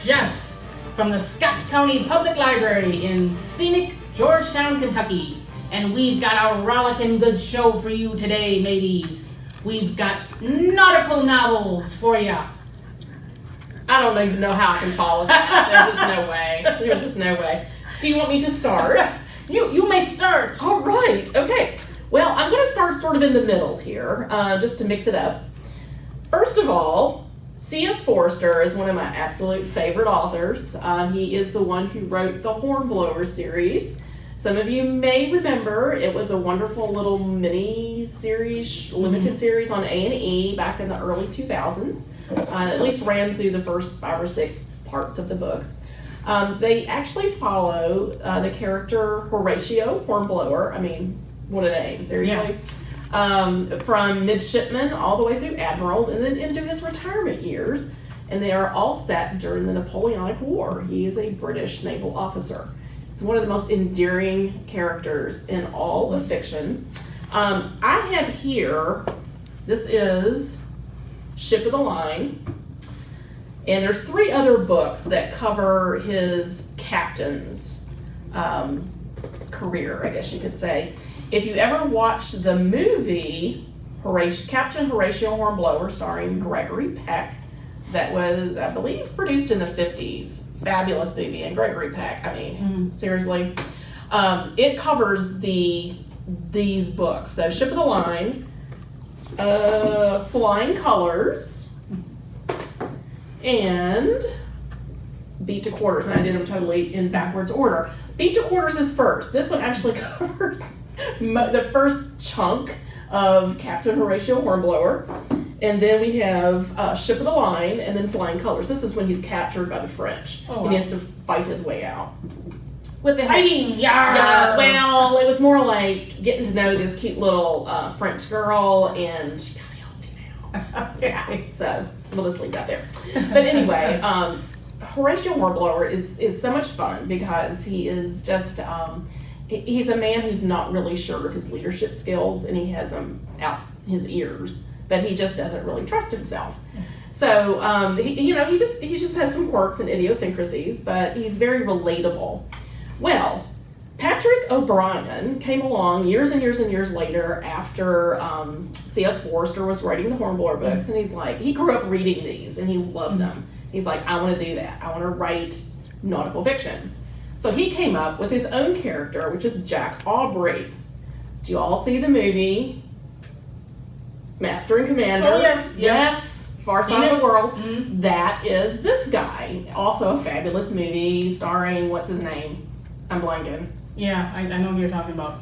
Jess from the Scott County Public Library in scenic Georgetown, Kentucky. And we've got a rollicking good show for you today, mateys. We've got nautical novels for you. I don't even know how I can follow that. There's just no way. There's just no way. So you want me to start? You may start. All right. Okay. Well, I'm going to start sort of in the middle here, just to mix it up. First of all, C.S. Forester is one of my absolute favorite authors. He is the one who wrote the Hornblower series. Some of you may remember it was a wonderful little mini series, limited series on A&E back in the early 2000s. At least ran through the first 5 or 6 parts of the books. They actually follow the character Horatio Hornblower. I mean, what a name, seriously. Yeah. From midshipman all the way through admiral and then into his retirement years. And they are all set during the Napoleonic War. He is a British naval officer. He's one of the most endearing characters in all of fiction. I have here, this is Ship of the Line. And there's 3 other books that cover his captain's career, I guess you could say. If you ever watched the movie Captain Horatio Hornblower starring Gregory Peck, that was, I believe, produced in the 50s. Fabulous movie, and Gregory Peck, I mean, seriously. It covers these books. So Ship of the Line, Flying Colors, and Beat to Quarters, and I did them totally in backwards order. Beat to Quarters is first. This one actually covers the first chunk of Captain Horatio Hornblower, and then we have Ship of the Line, and then Flying Colors. This is when he's captured by the French, and he has to fight his way out. With the fighting, yeah. Well, it was more like getting to know this cute little French girl, and she kind of helped him out. Yeah, so we'll just leave that there. But anyway, Horatio Hornblower is so much fun because he is just, he's a man who's not really sure of his leadership skills, and he has them out his ears, but he just doesn't really trust himself. So, he just has some quirks and idiosyncrasies, but he's very relatable. Well, Patrick O'Brian came along years and years and years later after C.S. Forester was writing the Hornblower books, and he's like, he grew up reading these, and he loved them. He's like, I want to do that. I want to write nautical fiction. So he came up with his own character, which is Jack Aubrey. Do you all see the movie Master and Commander? Oh, yes. Far Side of the World. Mm-hmm. That is this guy. Also a fabulous movie starring, what's his name? I'm blanking. Yeah, I know who you're talking about.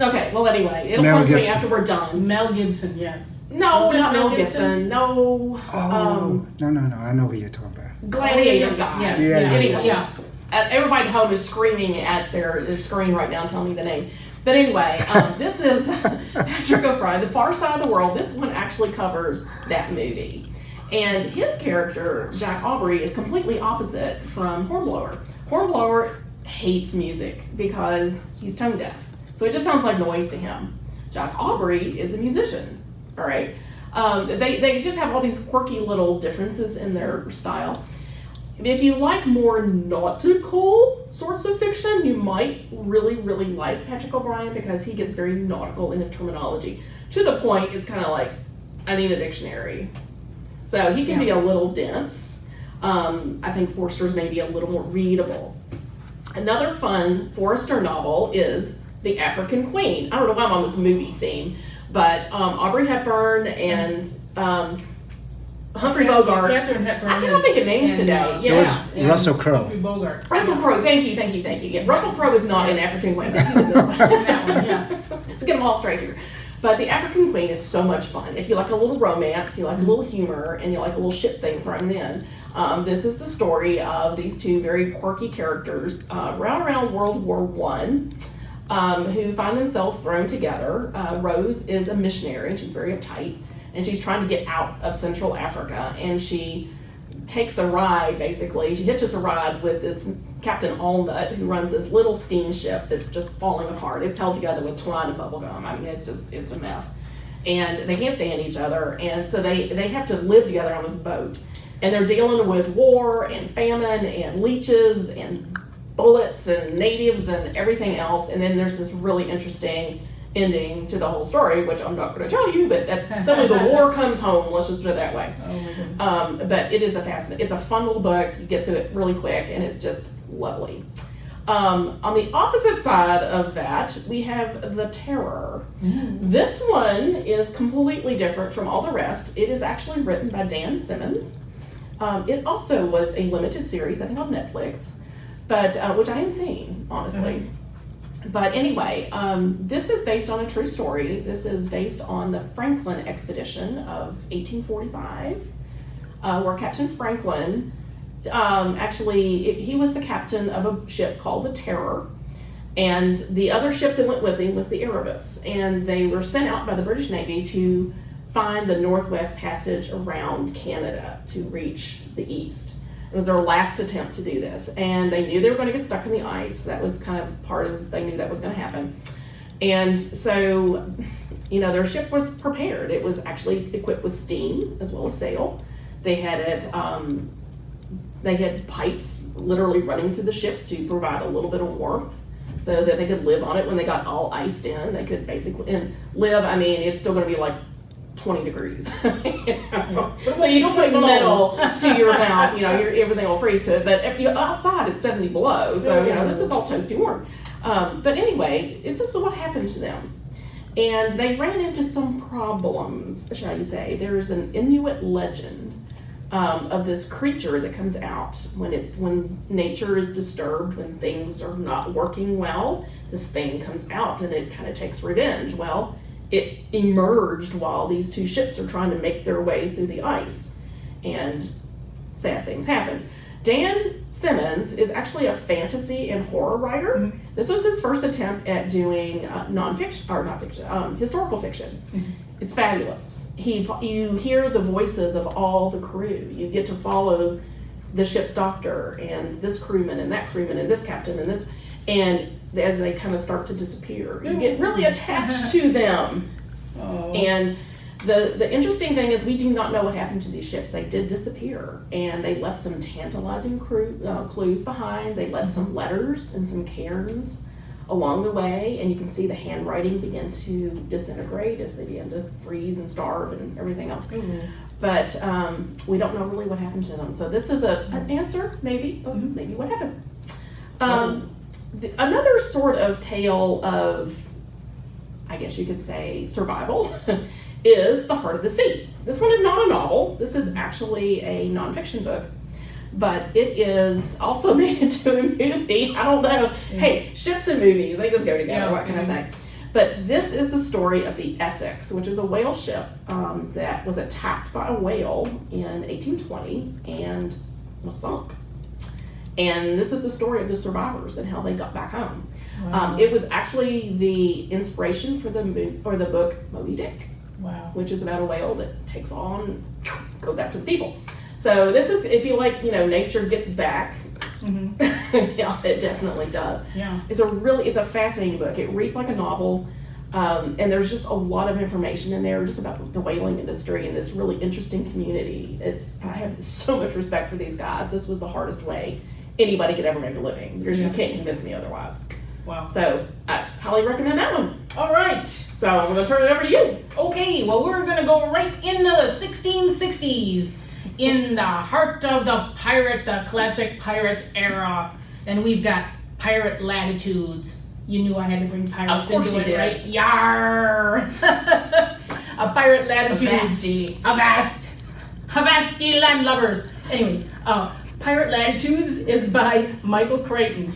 Okay, well anyway, it'll come to me after we're done. Mel Gibson, yes. No, not Mel Gibson. No. Oh, no, I know who you're talking about. Gladiator guy. Yeah. Anyway, yeah. Everybody at home is screaming at their screen right now telling me the name. But anyway, this is Patrick O'Brian, The Far Side of the World. This one actually covers that movie. And his character, Jack Aubrey, is completely opposite from Hornblower. Hornblower hates music because he's tone deaf. So it just sounds like noise to him. Jack Aubrey is a musician, all right? They just have all these quirky little differences in their style. If you like more nautical sorts of fiction, you might really, really like Patrick O'Brian because he gets very nautical in his terminology. To the point, it's kind of like, I need a dictionary. So he can be a little dense. I think Forester's maybe a little more readable. Another fun Forester novel is The African Queen. I don't know why I'm on this movie theme, but Audrey Hepburn and Humphrey Bogart. Catherine Hepburn. I cannot think of names today. It was Russell Crowe. Humphrey Bogart. Russell Crowe. Thank you. Yeah, Russell Crowe is not in African Queen. But he's in this one. That one, yeah. Let's get them all straight here. But The African Queen is so much fun. If you like a little romance, you like a little humor, and you like a little ship thing thrown in, this is the story of these 2 very quirky characters around World War I who find themselves thrown together. Rose is a missionary, and she's very uptight, and she's trying to get out of Central Africa, and she takes a ride, basically. She hitches a ride with this Captain Allnut, who runs this little steamship that's just falling apart. It's held together with twine and bubble gum. I mean, it's a mess. And they can't stand each other, and so they have to live together on this boat. And they're dealing with war and famine and leeches and bullets and natives and everything else. And then there's this really interesting ending to the whole story, which I'm not going to tell you, but suddenly the war comes home, let's just put it that way. Oh my goodness. But it is it's a fun little book. You get through it really quick, and it's just lovely. On the opposite side of that, we have The Terror. This one is completely different from all the rest. It is actually written by Dan Simmons. It also was a limited series, I think on Netflix, but which I hadn't seen, honestly. But anyway, this is based on a true story. This is based on the Franklin expedition of 1845, where Captain Franklin, he was the captain of a ship called the Terror, and the other ship that went with him was the Erebus, and they were sent out by the British Navy to find the Northwest Passage around Canada to reach the east. It was their last attempt to do this, and they knew they were going to get stuck in the ice. That was kind of they knew that was going to happen. And so, their ship was prepared. It was actually equipped with steam as well as sail. They had they had pipes literally running through the ships to provide a little bit of warmth so that they could live on it when they got all iced in. They could basically live, it's still going to be like 20 degrees. So you don't put metal to your mouth, everything will freeze to it. But outside it's 70 below, so this is all toasty warm. But anyway, this is what happened to them. And they ran into some problems, shall you say. There's an Inuit legend of this creature that comes out when nature is disturbed, when things are not working well. This thing comes out and it kind of takes revenge. Well, it emerged while these two ships are trying to make their way through the ice, and sad things happened. Dan Simmons is actually a fantasy and horror writer. This was his first attempt at doing historical fiction. It's fabulous. You hear the voices of all the crew. You get to follow the ship's doctor and this crewman and that crewman and this captain and this, and as they kind of start to disappear, you get really attached to them. And the interesting thing is we do not know what happened to these ships. They did disappear, and they left some tantalizing clues behind. They left some letters and some cairns along the way, and you can see the handwriting begin to disintegrate as they begin to freeze and starve and everything else. But we don't know really what happened to them. So this is an answer, maybe, of maybe what happened. Another sort of tale of, I guess you could say, survival is The Heart of the Sea. This one is not a novel. This is actually a nonfiction book, but it is also made into a movie. I don't know. Hey, ships and movies, they just go together. What can I say? But this is the story of the Essex, which is a whale ship that was attacked by a whale in 1820 and was sunk. And this is the story of the survivors and how they got back home. Wow. It was actually the inspiration for the book Moby Dick. Wow. Which is about a whale that takes on, goes after the people. So this is, if you like, nature gets back. Yeah, it definitely does. Yeah. It's a fascinating book. It reads like a novel, and there's just a lot of information in there just about the whaling industry and this really interesting community. I have so much respect for these guys. This was the hardest way anybody could ever make a living. You can't convince me otherwise. Wow. So I highly recommend that one. All right. So I'm going to turn it over to you. Okay, well, we're going to go right into the 1660s, in the heart of the classic pirate era. And we've got pirate Latitudes. You knew I had to bring pirates into it, right? Yar! A pirate Latitudes. Avast ye landlubbers. Anyways, Pirate Latitudes is by Michael Crichton.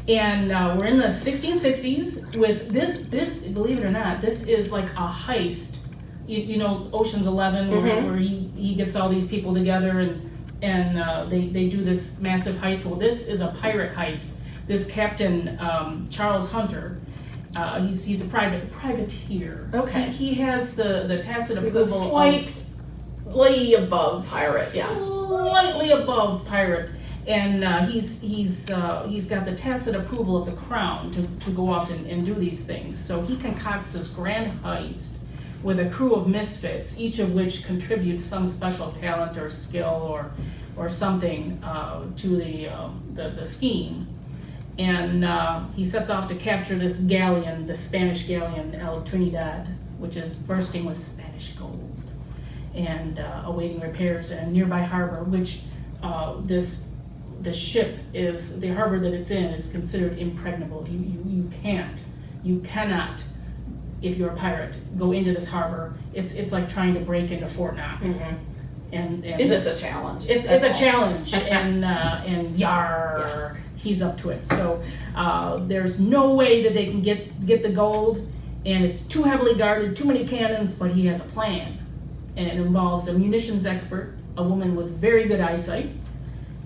And we're in the 1660s with this, believe it or not, this is like a heist. Ocean's 11, where he gets all these people together and they do this massive heist. Well, this is a pirate heist. This Captain Charles Hunter, he's a privateer. Okay. He has the tacit approval. He's a slightly above pirate. Yeah. Slightly above pirate. And he's got the tacit approval of the crown to go off and do these things. So he concocts this grand heist with a crew of misfits, each of which contributes some special talent or skill or something to the scheme. And he sets off to capture this galleon, the Spanish galleon El Trinidad, which is bursting with Spanish gold and awaiting repairs in a nearby harbor, which the ship is, the harbor that it's in is considered impregnable. You cannot, if you're a pirate, go into this harbor. It's like trying to break into Fort Knox. Mm-hmm. And It's just a challenge. It's a challenge, and yar, he's up to it. So there's no way that they can get the gold, and it's too heavily guarded, too many cannons. But he has a plan, and it involves a munitions expert, a woman with very good eyesight,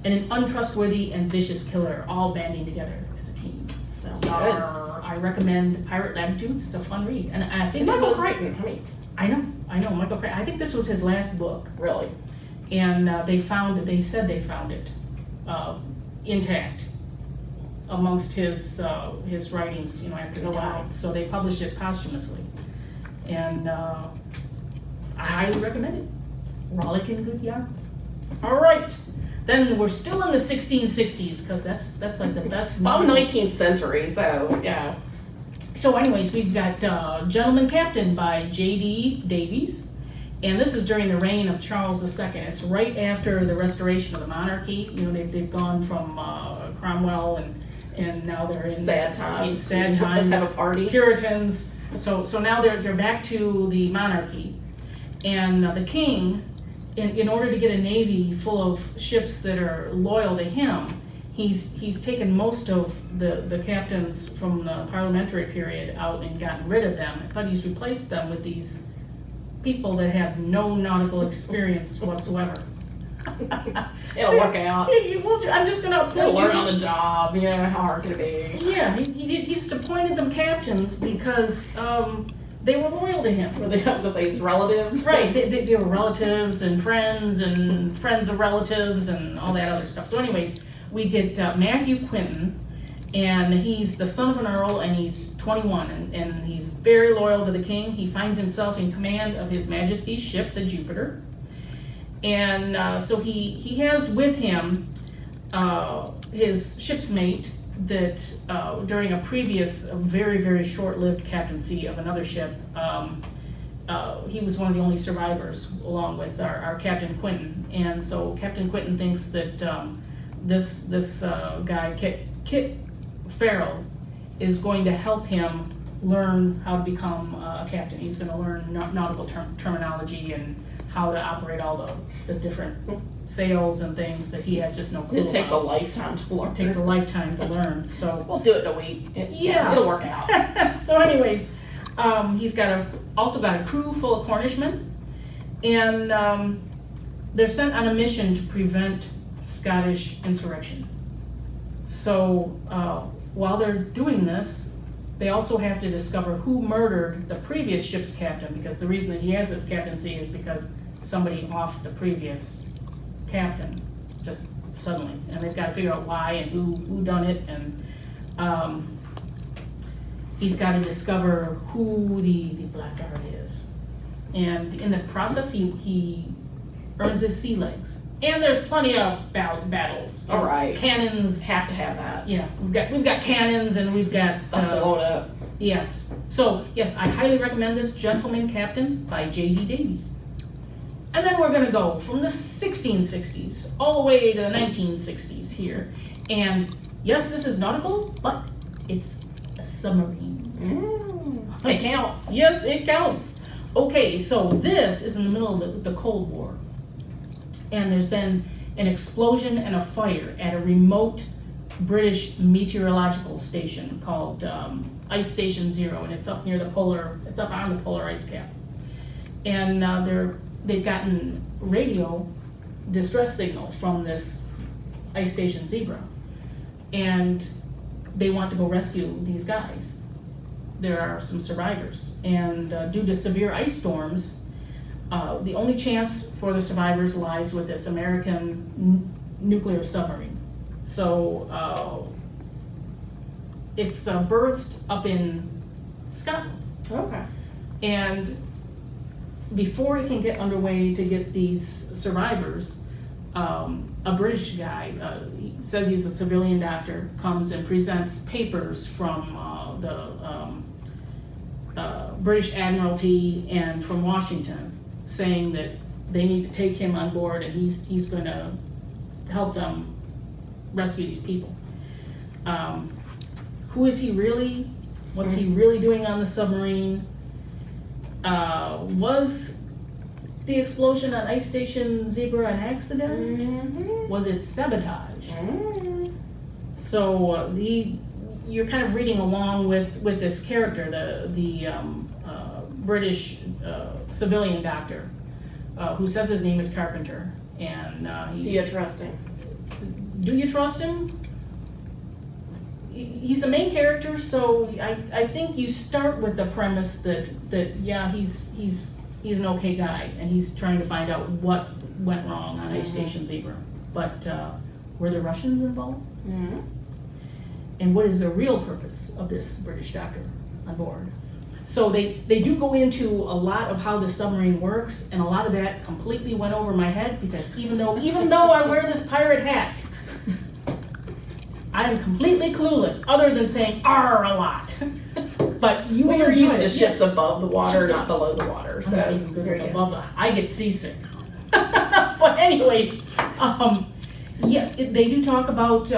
and an untrustworthy and vicious killer, all banding together as a team. So I recommend Pirate Latitudes. It's a fun read, and I think Michael Crichton. I know Michael Crichton. I think this was his last book. Really? And they said they found it intact amongst his writings, after he died. So they published it posthumously, and I highly recommend it. Rollickin' good yarn. All right, then we're still in the 1660s because that's like the best. Well, 19th century, so yeah. So anyways, we've got Gentleman Captain by J.D. Davies. And this is during the reign of Charles II. It's right after the restoration of the monarchy. They've gone from Cromwell and now they're in sad times. Sad times. Let's have a party. Puritans. So now they're back to the monarchy, and the king, in order to get a navy full of ships that are loyal to him, he's taken most of the captains from the parliamentary period out and gotten rid of them, but he's replaced them with these people that have no nautical experience whatsoever. It'll work out. I'm just going to appoint They'll learn you. on the job. Yeah, how hard can it be? Yeah, he just appointed them captains because they were loyal to him. I was going to say his relatives. Right, they were relatives and friends of relatives and all that other stuff. So anyways, we get Matthew Quinton, and he's the son of an earl, and he's 21, and he's very loyal to the king. He finds himself in command of His Majesty's ship, the Jupiter. And so he has with him his ship's mate that during a previous very, very short-lived captaincy of another ship, he was one of the only survivors along with our Captain Quinton. And so Captain Quinton thinks that this guy, Kit Farrell, is going to help him learn how to become a captain. He's going to learn nautical terminology and how to operate all the different sails and things that he has just no clue It takes a about. lifetime to learn. It takes a lifetime to learn. So We'll do it in a week. Yeah. It'll work out. so anyways, he's also got a crew full of Cornishmen, and they're sent on a mission to prevent Scottish insurrection. So while they're doing this, they also have to discover who murdered the previous ship's captain, because the reason that he has this captaincy is because somebody offed the previous captain just suddenly, and they've got to figure out why and who done it, and he's got to discover who the blackguard is, and in the process he earns his sea legs. And there's plenty of battles. All right. Cannons. Have to have that. Yeah, we've got cannons, and we've got Blow it up. yes. So yes, I highly recommend this Gentleman Captain by J.D. Davies. And then we're gonna go from the 1660s all the way to the 1960s here. And yes, this is nautical, but it's a submarine. It counts. Yes, it counts. Okay, so this is in the middle of the Cold War. And there's been an explosion and a fire at a remote British meteorological station called Ice Station Zero, and it's up near it's up on the polar ice cap. And they've gotten radio distress signal from this Ice Station Zero, and they want to go rescue these guys. There are some survivors, and due to severe ice storms, the only chance for the survivors lies with this American nuclear submarine. So it's birthed up in Scotland. Okay. And before he can get underway to get these survivors, a British guy, he says he's a civilian doctor, comes and presents papers from the British Admiralty and from Washington, saying that they need to take him on board and he's going to help them rescue these people. Who is he really? What's he really doing on the submarine? Was the explosion on Ice Station Zebra an accident? Mm-hmm. Was it sabotage? Mm-hmm. So you're kind of reading along with this character, the British civilian doctor, who says his name is Carpenter, and Do you trust him? Do you trust him? He's a main character, so I think you start with the premise that yeah, he's an okay guy, and he's trying to find out what went wrong on Ice Station Zebra. But were the Russians involved? Mm-hmm. And what is the real purpose of this British doctor on board? So they do go into a lot of how the submarine works, and a lot of that completely went over my head, because even though I wear this pirate hat, I am completely clueless, other than saying "R" a lot. But you Well, will you're enjoy used to it. ships above the water, Ships not below the water. I'm So not even good there with you above the. I get seasick. But anyways, yeah, they do talk about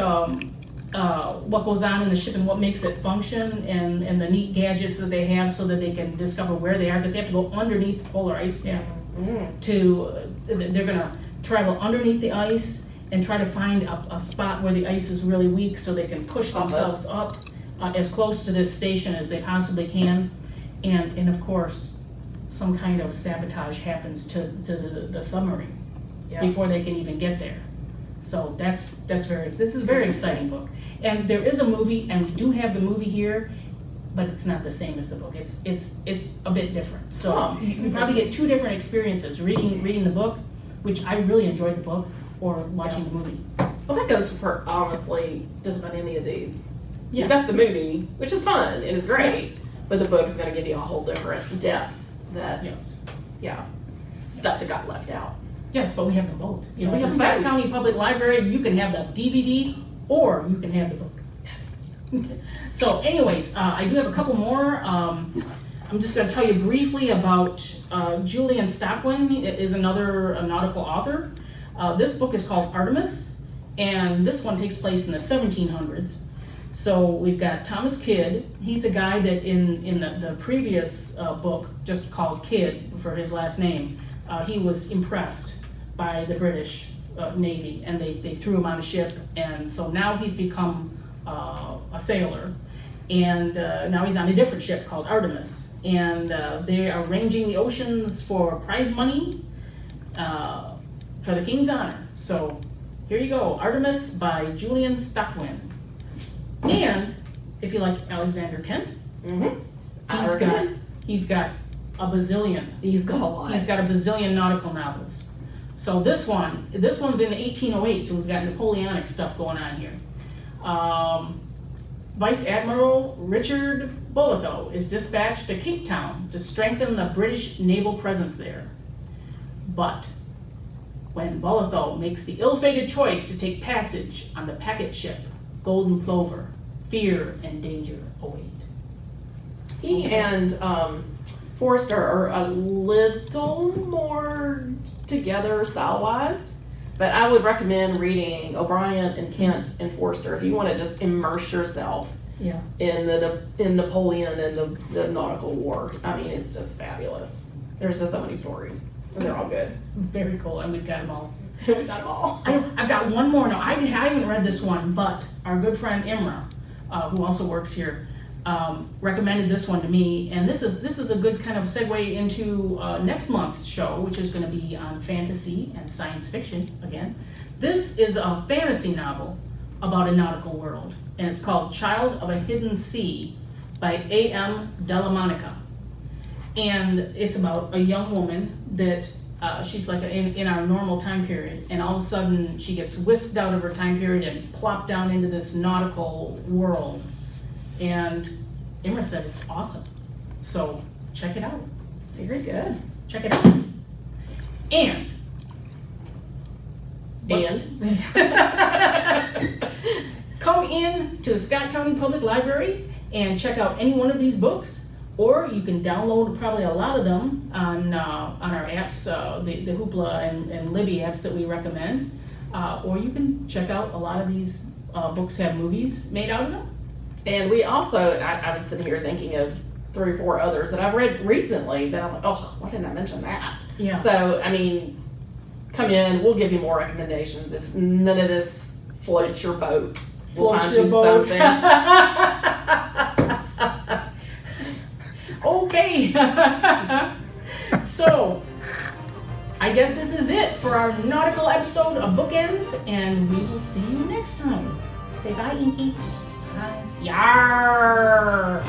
what goes on in the ship and what makes it function, and the neat gadgets that they have so that they can discover where they are, because they have to go underneath the polar ice cap they're gonna travel underneath the ice and try to find a spot where the ice is really weak so they can push themselves up as close to this station as they possibly can, and of course some kind of sabotage happens to the submarine before they can even get there. So this is a very exciting book. And there is a movie, and we do have the movie here, but it's not the same as the book. It's a bit different. So you probably get two different experiences, reading the book, which I really enjoyed the book, or watching the movie. Well, that goes for honestly just about any of these. Yeah. You've got the movie, which is fun and is great, but the book is going to give you a whole different depth that, Yes. stuff that got left out. Yes, but we have them both. You know, We at have the Scott both. County Public Library, you can have the DVD or you can have the book. Yes. So anyways, I do have a couple more. I'm just going to tell you briefly about Julian Stockwin. He is another nautical author. This book is called Artemis, and this one takes place in the 1700s. So we've got Thomas Kidd. He's a guy that in the previous book, just called Kidd for his last name, he was impressed by the British Navy, and they threw him on a ship, and so now he's become a sailor, and now he's on a different ship called Artemis, and they are ranging the oceans for prize money for the King's honor. So here you go, Artemis by Julian Stockwin. And if you like Alexander Kent, he's got a bazillion. He's got a lot. He's got a bazillion nautical novels. So this one's in 1808, so we've got Napoleonic stuff going on here. Vice Admiral Richard Bolitho is dispatched to Cape Town to strengthen the British naval presence there. But when Bolitho makes the ill-fated choice to take passage on the packet ship Golden Plover, fear and danger await. He and Forrester are a little more together style-wise, but I would recommend reading O'Brien and Kent and Forrester if you want to just immerse yourself Yeah. in Napoleon and the nautical war. I mean, it's just fabulous. There's just so many stories, and they're all good. Very cool, and we've got them all. We got them all. I've got one more. Now, I haven't read this one, but our good friend Imra, who also works here, recommended this one to me, and this is a good kind of segue into next month's show, which is going to be on fantasy and science fiction again. This is a fantasy novel about a nautical world, and it's called Child of a Hidden Sea by A.M. Delamonica. And it's about a young woman that she's like in our normal time period, and all of a sudden she gets whisked out of her time period and plopped down into this nautical world. And Imra said it's awesome. So check it out. Very good. check it out. And come in to the Scott County Public Library and check out any one of these books, or you can download probably a lot of them on our apps, the Hoopla and Libby apps that we recommend, or you can check out a lot of these books have movies made out of them. And we also, I was sitting here thinking of 3 or 4 others that I've read recently that I'm like, oh, why didn't I mention that? Yeah. So, I mean, come in, we'll give you more recommendations. If none of this floats your boat, we'll find you something. Okay. So, I guess this is it for our nautical episode of Bookends, and we will see you next time. Say bye, Inky. Bye. Yarr!